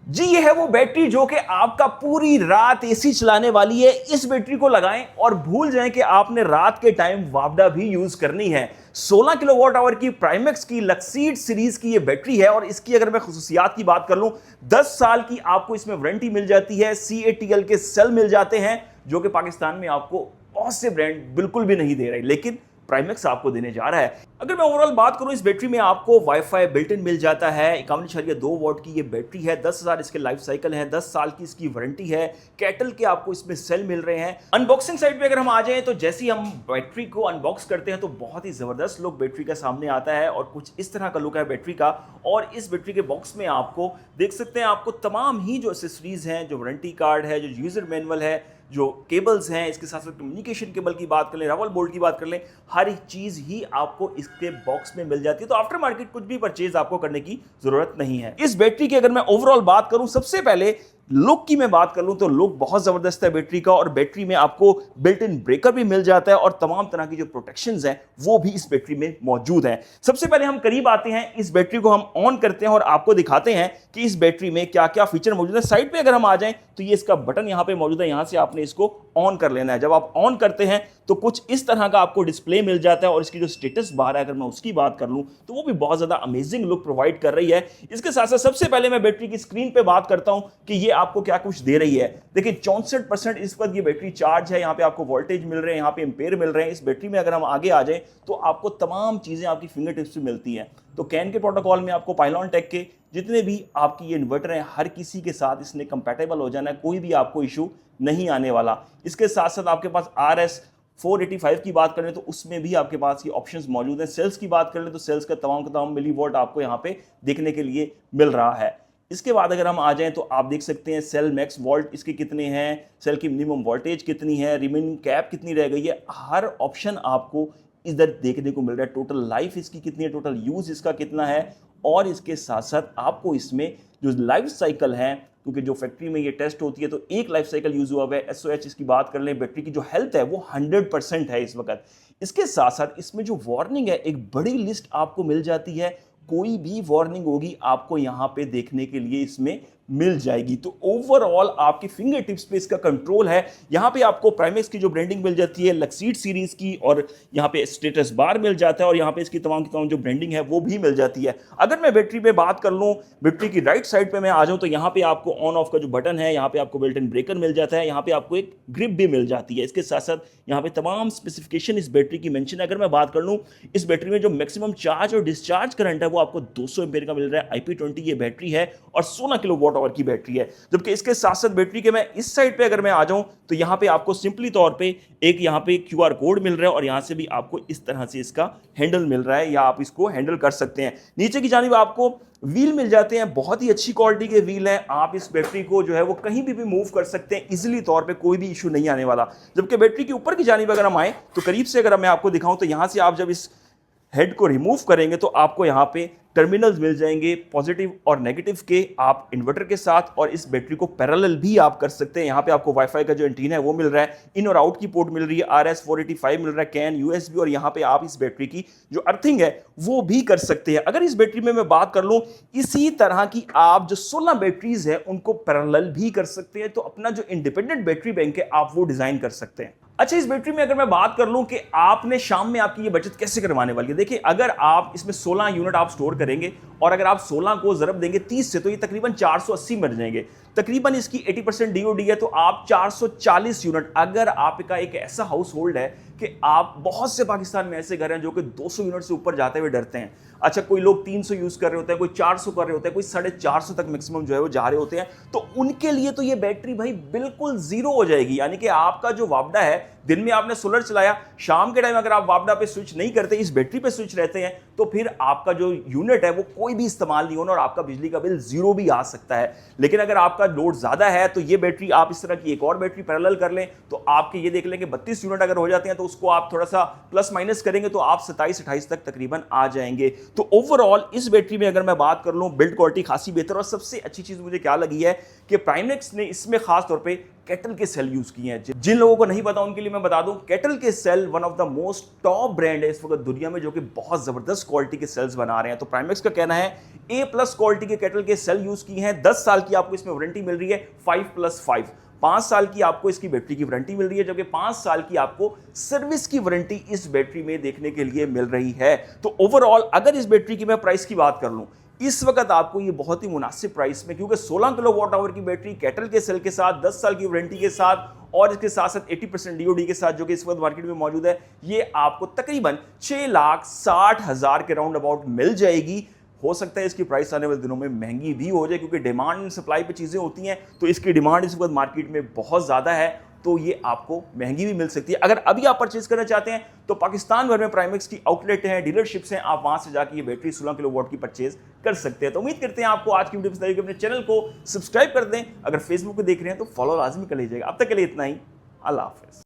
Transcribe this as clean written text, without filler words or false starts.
जी ये है वो बैटरी जो कि आपका पूरी रात एसी चलाने वाली है। इस बैटरी को लगाएं और भूल जाएं कि आपने रात के टाइम वापडा भी यूज करनी है। 16 किलोवाट आवर की प्राइमेक्स की लक्सीड सीरीज की ये बैटरी है और इसकी अगर मैं खुसूसियात की बात कर लूं, 10 साल की आपको इसमें वारंटी मिल जाती है। CATL के सेल मिल जाते हैं जो कि पाकिस्तान में आपको बहुत से ब्रांड बिल्कुल भी नहीं दे रहे, लेकिन प्राइमेक्स आपको देने जा रहा है। अगर मैं ओवरऑल बात करूं, इस बैटरी में आपको वाईफाई बिल्ट इन मिल जाता है। 51.2 वॉट की ये बैटरी है, 10,000 इसके लाइफ साइकिल है, 10 साल की इसकी वारंटी है। कैटल के आपको इसमें सेल मिल रहे हैं। अनबॉक्सिंग साइड पे अगर हम आ जाएं तो जैसे ही हम बैटरी को अनबॉक्स करते हैं तो बहुत ही जबरदस्त लुक बैटरी का सामने आता है और कुछ इस तरह का लुक है बैटरी का। और इस बैटरी के बॉक्स में आपको देख सकते हैं, आपको तमाम ही जो एसेसरीज हैं, जो वारंटी कार्ड है, जो यूजर मैनुअल है, जो केबल्स हैं, इसके साथ साथ कम्युनिकेशन केबल की बात कर लें, रावल बोल्ट की बात कर लें, हर एक चीज ही आपको इसके बॉक्स में मिल जाती है। तो आफ्टर मार्केट कुछ भी परचेज आपको करने की जरूरत नहीं है। इस बैटरी की अगर मैं ओवरऑल बात करूं, सबसे पहले लुक की मैं बात कर लूं तो लुक बहुत जबरदस्त है बैटरी का। और बैटरी में आपको बिल्ट इन ब्रेकर भी मिल जाता है और तमाम तरह की जो प्रोटेक्शंस हैं वो भी इस बैटरी में मौजूद हैं। सबसे पहले हम करीब आते हैं, इस बैटरी को हम ऑन करते हैं और आपको दिखाते हैं कि इस बैटरी में क्या क्या फीचर मौजूद है। साइड पे अगर हम आ जाएं तो ये इसका बटन यहां पे मौजूद है, यहां से आपने इसको ऑन कर लेना है। जब आप ऑन करते हैं तो कुछ इस तरह का आपको डिस्प्ले मिल जाता है और इसकी जो स्टेटस बार है अगर मैं उसकी बात कर लूं तो वो भी बहुत ज्यादा अमेजिंग लुक प्रोवाइड कर रही है। इसके साथ साथ सबसे पहले मैं बैटरी की स्क्रीन पे बात करता हूं कि ये आपको क्या कुछ दे रही है। देखिए 64% इस वक्त ये बैटरी चार्ज है। यहां पे आपको वोल्टेज मिल रहे हैं, यहां पे एम्पेयर मिल रहे हैं। इस बैटरी में अगर हम आगे आ जाएं तो आपको तमाम चीजें आपकी फिंगर टिप्स पे मिलती हैं। तो कैन के प्रोटोकॉल में आपको पाइलॉन टेक के जितने भी आपकी ये इन्वर्टर हैं हर किसी के साथ इसने कंपैटिबल हो जाना है, कोई भी आपको इशू नहीं आने वाला। इसके साथ साथ आपके पास RS 485 की बात करें तो उसमें भी आपके पास ये ऑप्शंस मौजूद हैं। सेल्स की बात करें तो सेल्स का तमाम मिलीवॉट आपको यहाँ पे देखने के लिए मिल रहा है। इसके बाद अगर हम आ जाएं तो आप देख सकते हैं सेल मैक्स वोल्ट इसके कितने हैं, सेल की मिनिमम वोल्टेज कितनी है, रिमेनिंग कैप कितनी रह गई है, हर ऑप्शन आपको इधर देखने को मिल रहा है। टोटल लाइफ इसकी कितनी है, टोटल यूज इसका कितना है। और इसके साथ साथ आपको इसमें जो लाइफ साइकिल है, क्योंकि जो फैक्ट्री में ये टेस्ट होती है तो एक लाइफ साइकिल यूज हुआ है। SOH इसकी बात कर लें, बैटरी की जो हेल्थ है वो 100% है इस वक्त। इसके साथ साथ इसमें जो वार्निंग है, एक बड़ी लिस्ट आपको मिल जाती है। कोई भी वार्निंग होगी आपको यहाँ पे देखने के लिए इसमें मिल जाएगी। तो ओवरऑल आपकी फिंगर टिप्स पे इसका कंट्रोल है। यहाँ पे आपको प्राइमेक्स की जो ब्रांडिंग मिल जाती है लक्सीड सीरीज की, और यहाँ पे स्टेटस बार मिल जाता है और यहाँ पे इसकी तमाम की तमाम जो ब्रांडिंग है वो भी मिल जाती है। अगर मैं बैटरी पे बात कर लूँ, बैटरी की राइट साइड पे मैं आ जाऊँ तो यहाँ पे आपको ऑन ऑफ का जो बटन है, यहाँ पे आपको बिल्ट इन ब्रेकर मिल जाता है, यहाँ पे आपको एक ग्रिप भी मिल जाती है। इसके साथ साथ यहाँ पे तमाम स्पेसिफिकेशन इस बैटरी की मेंशन है। अगर मैं बात कर लूँ, इस बैटरी में जो मैक्सिमम चार्ज और डिस्चार्ज करंट है वो आपको 200 एम्पीयर का मिल रहा है। IP20 ये बैटरी है और 16 किलोवाट आवर की बैटरी है। जबकि इसके साथ साथ बैटरी के मैं इस साइड पे अगर मैं आ जाऊं तो यहां पे आपको सिंपली तौर पे एक यहां पे QR कोड मिल रहा है और यहां से भी आपको इस तरह से इसका हैंडल मिल रहा है या आप इसको हैंडल कर सकते हैं। नीचे की जानिब आपको व्हील मिल जाते हैं, बहुत ही अच्छी क्वालिटी के व्हील हैं। आप इस बैटरी को जो है वो कहीं भी मूव कर सकते हैं इजीली तौर पे, कोई भी इशू नहीं आने वाला। जबकि बैटरी के ऊपर की जानिब अगर हम आए तो करीब से अगर मैं आपको दिखाऊं तो यहां से आप जब इस हेड को रिमूव करेंगे तो आपको यहाँ पे टर्मिनल्स मिल जाएंगे पॉजिटिव और नेगेटिव के, आप इन्वर्टर के साथ, और इस बैटरी को पैरेलल भी आप कर सकते हैं। यहाँ पे आपको वाईफाई का जो एंटीना है वो मिल रहा है, इन और आउट की पोर्ट मिल रही है, RS 485 मिल रहा है, कैन, USB, और यहाँ पे आप इस बैटरी की जो अर्थिंग है वो भी कर सकते हैं। अगर इस बैटरी में मैं बात कर लूँ, इसी तरह की आप जो 16 बैटरीज है उनको पैरेलल भी कर सकते हैं। तो अपना जो इंडिपेंडेंट बैटरी बैंक है आप वो डिजाइन कर सकते हैं। अच्छा, इस बैटरी में अगर मैं बात कर लूं कि आपने शाम में आपकी ये बचत कैसे करवाने वाली है, देखिए अगर आप इसमें 16 यूनिट आप स्टोर करेंगे और अगर आप 16 को ज़रब देंगे 30 से तो ये तकरीबन 480 बन जाएंगे। तकरीबन इसकी 80% DOD है तो आप 440 यूनिट, अगर आपका एक ऐसा हाउस होल्ड है कि आप, बहुत से पाकिस्तान में ऐसे घर हैं जो कि 200 यूनिट से ऊपर जाते हुए डरते हैं। अच्छा, कोई लोग 300 यूज कर रहे होते हैं, कोई 400 कर रहे होते हैं, कोई 450 तक मैक्सिमम जो है वो जा रहे होते हैं। तो उनके लिए तो ये बैटरी भाई बिल्कुल जीरो हो जाएगी। यानी कि आपका जो वापडा है, दिन में आपने सोलर चलाया, शाम के टाइम अगर आप वापडा पे स्विच नहीं करते, इस बैटरी पे स्विच रहते हैं, तो फिर आपका जो यूनिट है वो कोई भी इस्तेमाल नहीं होना और आपका बिजली का बिल जीरो भी आ सकता है। लेकिन अगर आपका लोड ज्यादा है तो ये बैटरी, आप इस तरह की एक और बैटरी पैरेलल कर लें तो आपके ये देख लें कि 32 यूनिट अगर हो जाते हैं तो उसको आप थोड़ा सा प्लस माइनस करेंगे तो आप 27-28 तक तकरीबन आ जाएंगे। तो ओवरऑल इस बैटरी में अगर मैं बात कर लूं, बिल्ड क्वालिटी खासी बेहतर। और सबसे अच्छी चीज मुझे क्या लगी है कि प्राइमेक्स ने इसमें खास तौर पे कैटल के सेल यूज किए हैं। जिन लोगों को नहीं पता उनके लिए मैं मैं बता दूं, केटल के सेल one of the most top brand है इस वक्त दुनिया में, जो कि बहुत जबरदस्त क्वालिटी के सेल्स बना रहे हैं। तो प्राइमेक्स का कहना है A+ क्वालिटी के केटल के सेल यूज की हैं, 10 साल की आपको इसमें वारंटी मिल रही है, 5+5 5 साल की आपको इसकी बैटरी की वारंटी मिल रही है, जबकि 5 साल की आपको सर्विस की वारंटी इस बैटरी में देखने के लिए मिल रही है। तो ओवरऑल अगर इस बैटरी की मैं प्राइस की बात कर लूं, इस वक्त आपको ये बहुत ही मुनासिब प्राइस में, क्योंकि 16 किलोवाट आवर की बैटरी केटल के सेल के साथ 10 साल की वारंटी के साथ और इसके साथ साथ 80% DOD के साथ जो कि इस वक्त मार्केट में मौजूद है, ये आपको तकरीबन 6,60,000 के राउंड अबाउट मिल जाएगी। हो सकता है इसकी प्राइस आने वाले दिनों में महंगी भी हो जाए, क्योंकि डिमांड एंड सप्लाई पे चीज़ें होती हैं, तो इसकी डिमांड इस वक्त मार्केट में बहुत ज़्यादा है, तो ये आपको महंगी भी मिल सकती है। अगर अभी आप परचेज करना चाहते हैं तो पाकिस्तान भर में प्राइमेक्स की आउटलेट हैं, डीलरशिप्स हैं, आप वहां से जाकर ये बैटरी 16 किलोवाट की परचेज कर सकते हैं। तो उम्मीद करते हैं आपको आज की वीडियो पसंद आई होगी। अपने चैनल को सब्सक्राइब कर दें, अगर फेसबुक पे देख रहे हैं तो फॉलो लाजमी कर लीजिएगा। अब तक के लिए इतना ही, अल्लाह हाफिज़।